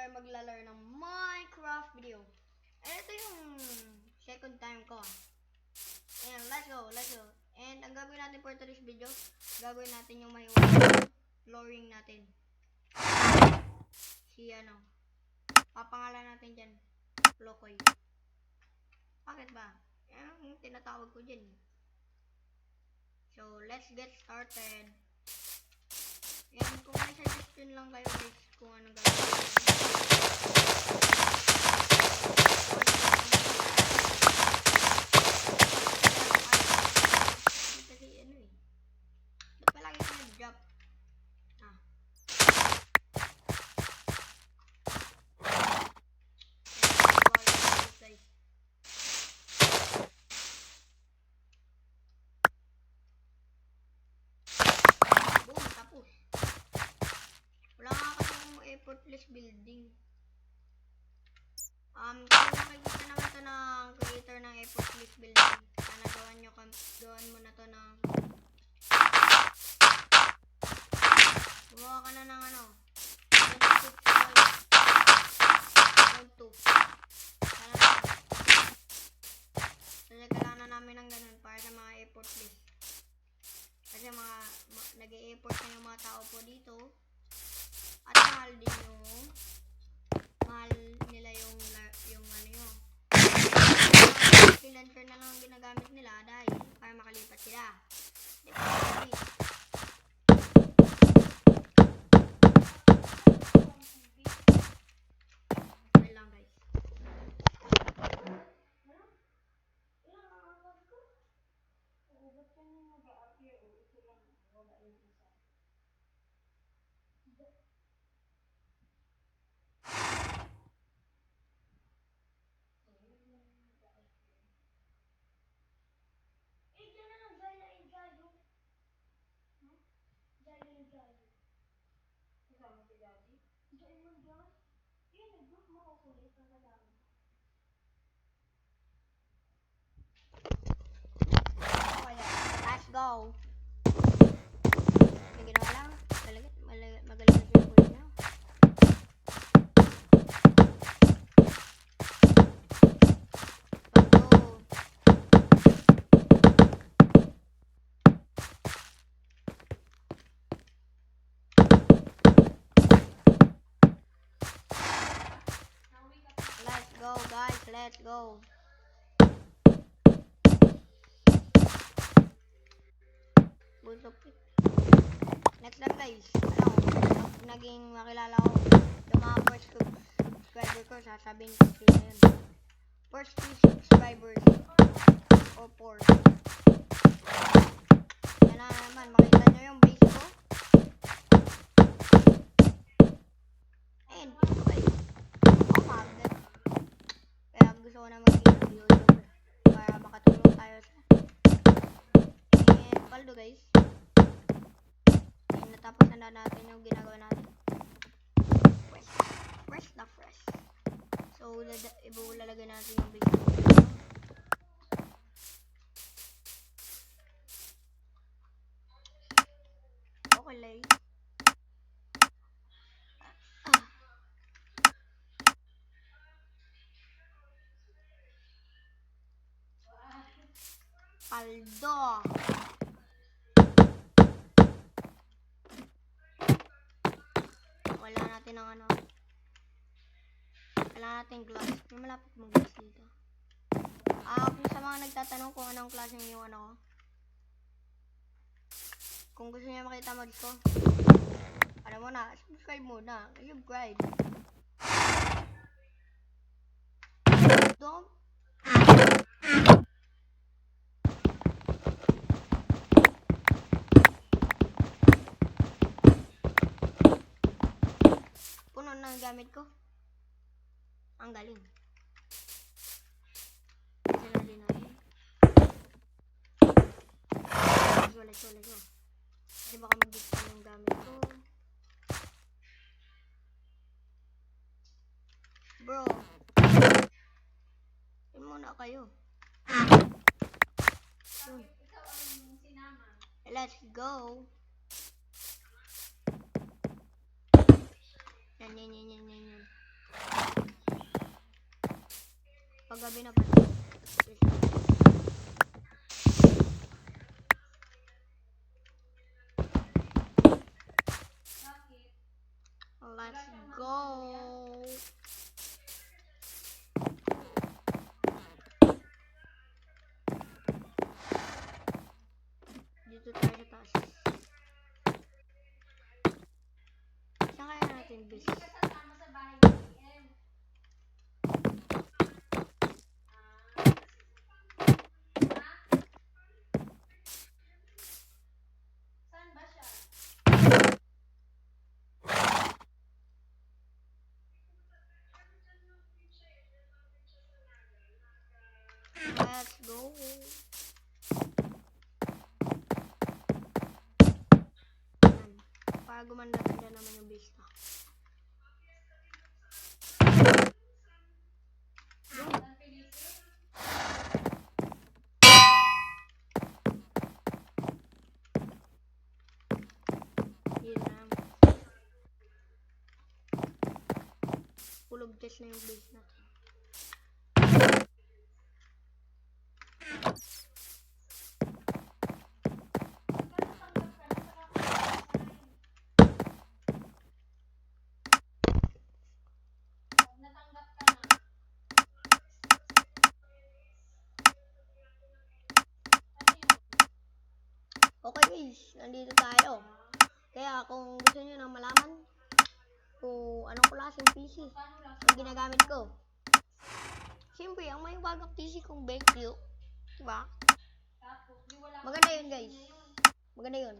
tayo maglalaro ng Minecraft video. And ito yung second time ko. Ayan, let's go. And ang gagawin natin for today's video, gagawin natin yung may flooring natin. Papangalan natin dyan, Lokoy. Bakit ba? Yan yung tinatawag ko dyan. So, let's get started. Yan, kung may suggestion lang kayo guys kung anong gagawin. Ba't palagi ko nag-drop? Boom, tapos. Wala nga kasi akong effortless building. Kung nakikita naman ito ng creator ng effortless building, sana gawan mo na to ng gumawa ka na ng ano 26.2. Kasi kailangan namin ng ganun para sa mga effortless. Kasi nag-e-effort na yung mga tao po dito. At mahal nila yung ano yun. Freelancer na lang ang ginagamit nila dahil para makalipat sila. Wait lang guys. Let's go. May ginawa lang. Magaling na siya po niya. Let's go guys, let's go. Next time guys, naging makilala ko yung mga first subscriber ko, sasabihin ko sila yun. First 3 subscribers o 4. Yan na naman, makita nyo yung base ko. And guys, magnet. Kaya gusto ko na mag-video YouTuber para makatulong tayo sa paldo guys. And natapos na natin yung ginagawa natin. Fresh na fresh. So, ibulalagay natin yung base. Okay lang. Paldo. Wala natin ang ano. Wala natin glass. May malapit mong glass dito. Kung sa mga nagtatanong kung anong klase yung ano ko. Kung gusto niya makita mods ko, ano muna, subscribe muna. Subscribe. Don't. Puno na ang gamit ko. Ang galing. Sinali na eh. Let's go. Kasi baka mag-discount yung gamit ko. Bro. Yun muna kayo. Let's go. Yan. Paggabi na pala. Let's go. Dito tayo sa taas. Saan kaya natin bis? Let's go. Yan. Para gumanda-ganda naman yung vista. Yun na. Pulog test na yung base natin. Okay guys, nandito tayo. Kaya kung gusto nyo na malaman kung anong klaseng PC ang ginagamit ko, siyempre ang may bagong PC kong BenQ, diba? Maganda yun guys. Maganda yun.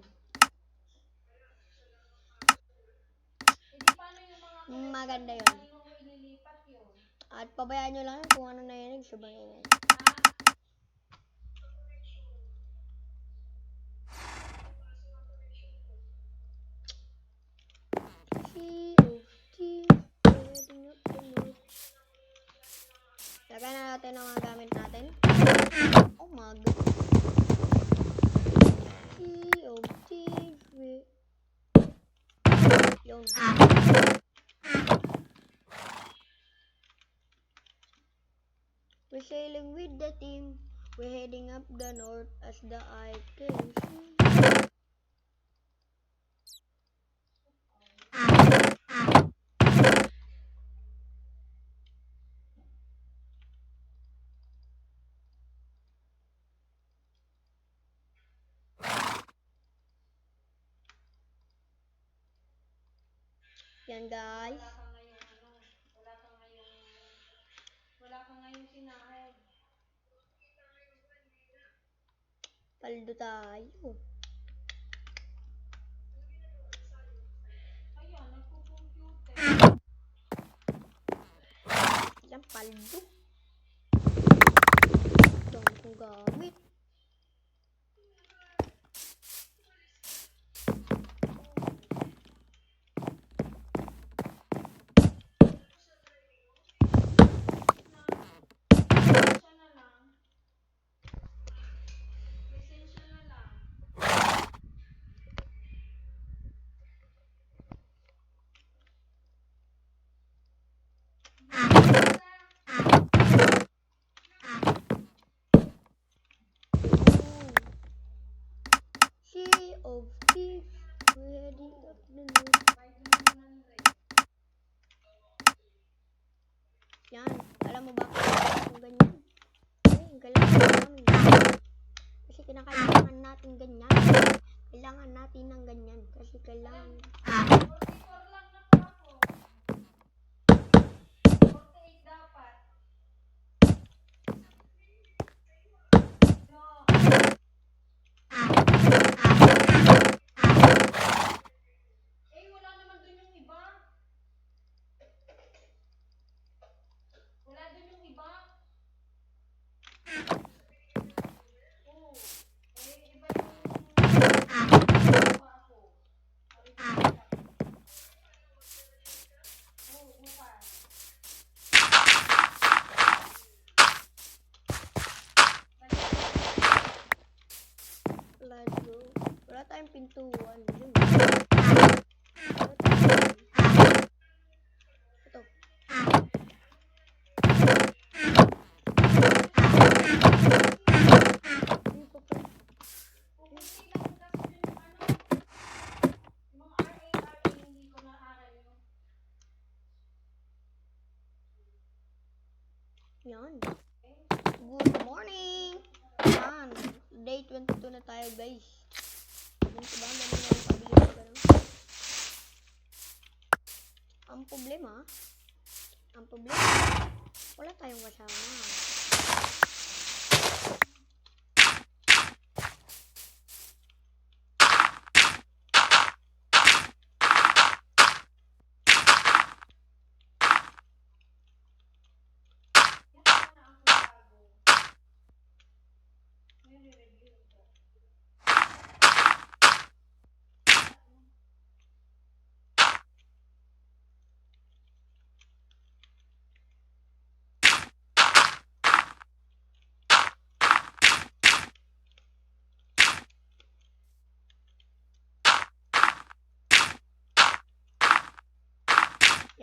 Maganda yun. At pabayaan nyo lang kung ano na yun, sobrang yun. Lagay na natin ang mga gamit natin. Oh my god. Yun. We're sailing with the team. We're heading up the north as the eye can see. Yan guys. Wala ka ngayon sinahod. Paldo tayo. Ayan, nagpo-computer. Yan, paldo. Ito ang gamit. Sea of Thieves, ready up the north. Yan, alam mo ba kung ganyan? Ay, kailangan namin. Kasi kinakailangan natin ganyan. Kailangan natin ng ganyan. Kasi kailangan... Let's go. Wala tayong pintuan. Yun. Ito. Yan. Good morning! Yan. Day 22 na tayo, guys. Yun ko ba? Ang dami na yung pabili ko ganun. Ang problema, wala tayong kasama.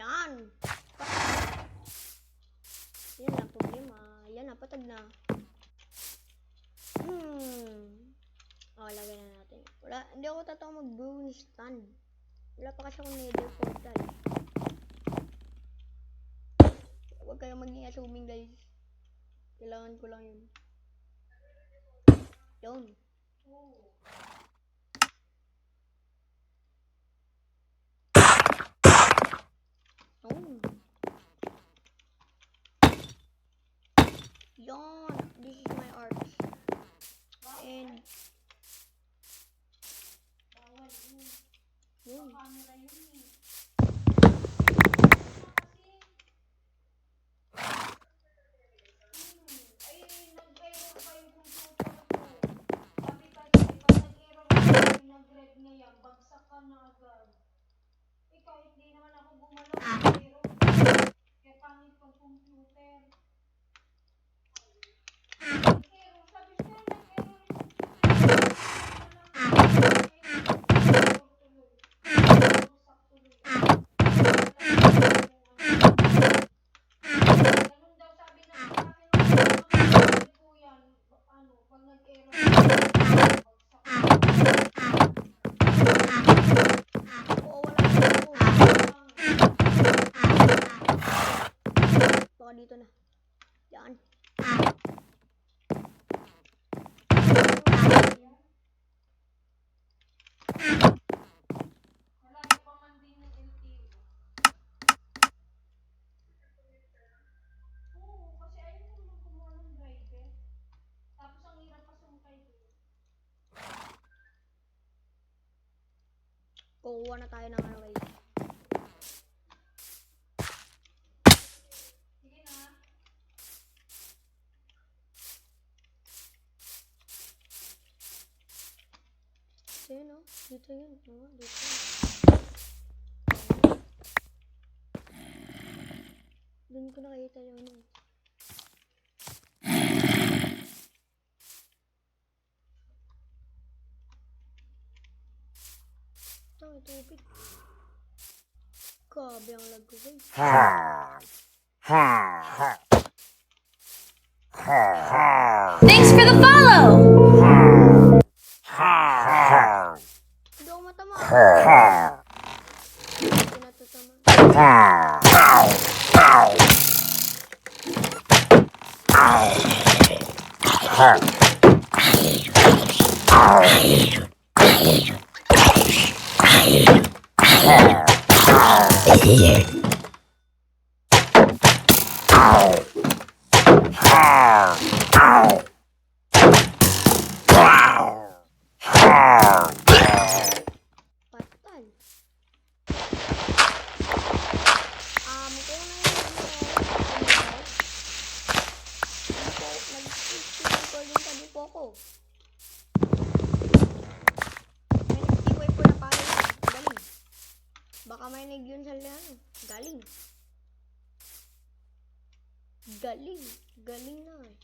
Yan. Yan ang problema. Yan na, patag na. Lagay na natin. Wala, hindi ako tatawag mag-brewing stand. Wala pa kasi akong nether portal. Huwag kayong maging assuming, guys. Kailangan ko lang yun. Yun. Yon, this is my art. And yun. Kahit di naman ako gumalaw, pero kaya pangit pag computer. Sabi ko ganun daw sabi na pag nag-error Baka dito na. Yan. Malaki pa man din ng LTO. Oo, kasi ayaw ko naman kumuha ng driver. Tapos ang hirap pa sumukay doon. Kukuha na tayo ng ano, guys. Sige na. Ayun, no? Dito yun. Oh, dito. Doon ko nakita yung ano. Ito, may tubig. Grabe ang lag ko, guys. Thanks for the follow! Hindi ako matama. Hindi natatama. Patay. Kung nag-recording sabi po ako. May nag-giveaway po na pala. Galing. Baka may nag yun sa ano. Galing. Galing. Galing na eh.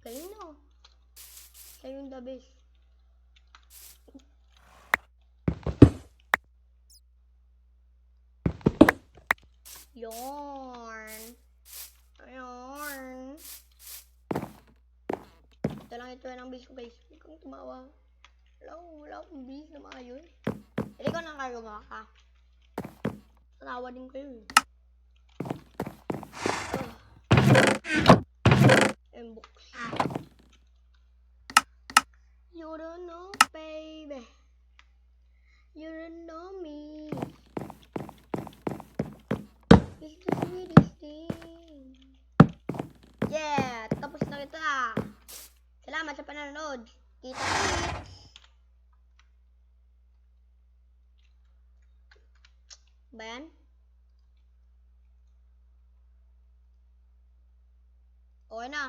Galing na oh. Siya yung the best. Yarn. Yarn. Ito lang ito ng base ko, guys. Hindi kong tumawa. Wala akong base na maayos. Hindi ko nang karuga ka. Tatawa din kayo eh. Inbox. You don't know, baby. You don't know me. It's the sweetest thing. Yeah! Tapos na kita. Salamat sa panonood. Kita-kits! Ba yan? Okay na.